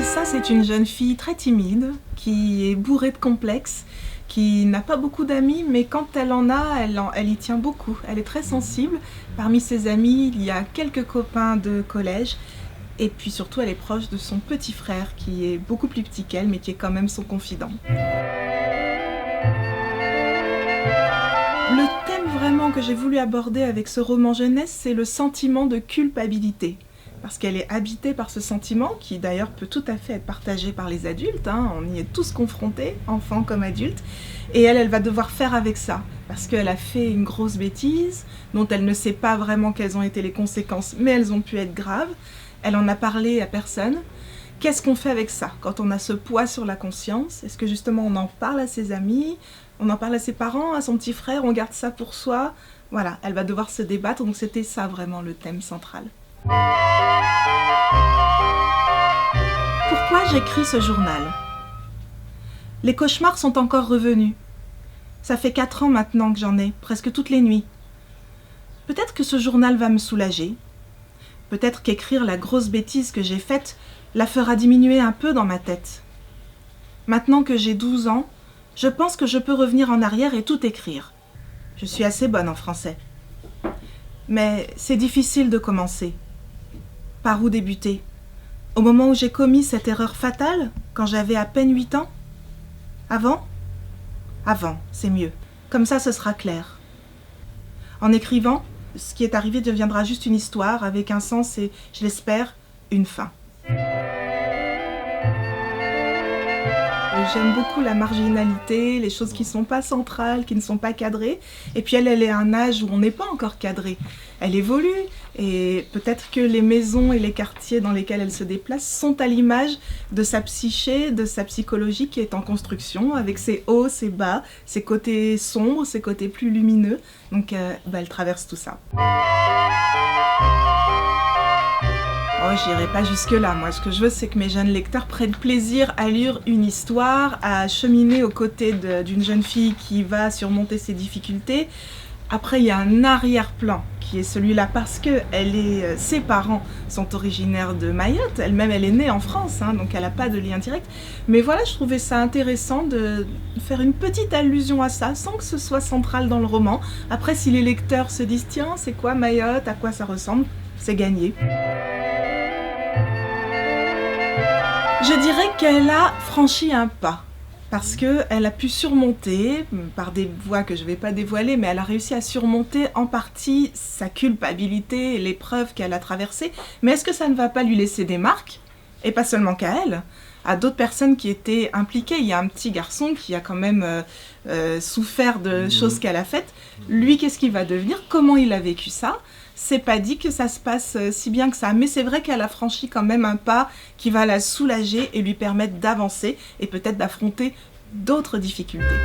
Ça, c'est une jeune fille très timide, qui est bourrée de complexes, qui n'a pas beaucoup d'amis, mais quand elle en a, elle y tient beaucoup. Elle est très sensible. Parmi ses amis, il y a quelques copains de collège, et puis surtout, elle est proche de son petit frère, qui est beaucoup plus petit qu'elle, mais qui est quand même son confident. Le thème vraiment que j'ai voulu aborder avec ce roman jeunesse, c'est le sentiment de culpabilité. Parce qu'elle est habitée par ce sentiment, qui d'ailleurs peut tout à fait être partagé par les adultes, on y est tous confrontés, enfants comme adultes, et elle va devoir faire avec ça, parce qu'elle a fait une grosse bêtise, dont elle ne sait pas vraiment quelles ont été les conséquences, mais elles ont pu être graves, elle en a parlé à personne. Qu'est-ce qu'on fait avec ça, quand on a ce poids sur la conscience? Est-ce que justement on en parle à ses amis, on en parle à ses parents, à son petit frère, on garde ça pour soi? Voilà, elle va devoir se débattre, donc c'était ça vraiment le thème central. Pourquoi j'écris ce journal? Les cauchemars sont encore revenus. Ça fait 4 ans maintenant que j'en ai, presque toutes les nuits. Peut-être que ce journal va me soulager. Peut-être qu'écrire la grosse bêtise que j'ai faite la fera diminuer un peu dans ma tête. Maintenant que j'ai 12 ans, je pense que je peux revenir en arrière et tout écrire. Je suis assez bonne en français. Mais c'est difficile de commencer. Par où débuter? Au moment où j'ai commis cette erreur fatale, quand j'avais à peine 8 ans? Avant? Avant, c'est mieux. Comme ça, ce sera clair. En écrivant, ce qui est arrivé deviendra juste une histoire avec un sens et, je l'espère, une fin. J'aime beaucoup la marginalité, les choses qui ne sont pas centrales, qui ne sont pas cadrées. Et puis elle est à un âge où on n'est pas encore cadré. Elle évolue et peut-être que les maisons et les quartiers dans lesquels elle se déplace sont à l'image de sa psyché, de sa psychologie qui est en construction, avec ses hauts, ses bas, ses côtés sombres, ses côtés plus lumineux. Donc elle traverse tout ça. Oh, j'irai pas jusque-là. Moi, ce que je veux, c'est que mes jeunes lecteurs prennent plaisir à lire une histoire, à cheminer aux côtés d'une jeune fille qui va surmonter ses difficultés. Après, il y a un arrière-plan qui est celui-là parce que ses parents sont originaires de Mayotte. Elle-même, elle est née en France, donc elle n'a pas de lien direct. Mais voilà, je trouvais ça intéressant de faire une petite allusion à ça, sans que ce soit central dans le roman. Après, si les lecteurs se disent « Tiens, c'est quoi Mayotte? À quoi ça ressemble ?» c'est gagné. Je dirais qu'elle a franchi un pas, parce qu'elle a pu surmonter, par des voies que je ne vais pas dévoiler, mais elle a réussi à surmonter en partie sa culpabilité et l'épreuve qu'elle a traversée. Mais est-ce que ça ne va pas lui laisser des marques? Et pas seulement qu'à elle, à d'autres personnes qui étaient impliquées. Il y a un petit garçon qui a quand même souffert de choses qu'elle a faites. Lui, qu'est-ce qu'il va devenir? Comment il a vécu ça? C'est pas dit que ça se passe si bien que ça, mais c'est vrai qu'elle a franchi quand même un pas qui va la soulager et lui permettre d'avancer et peut-être d'affronter d'autres difficultés.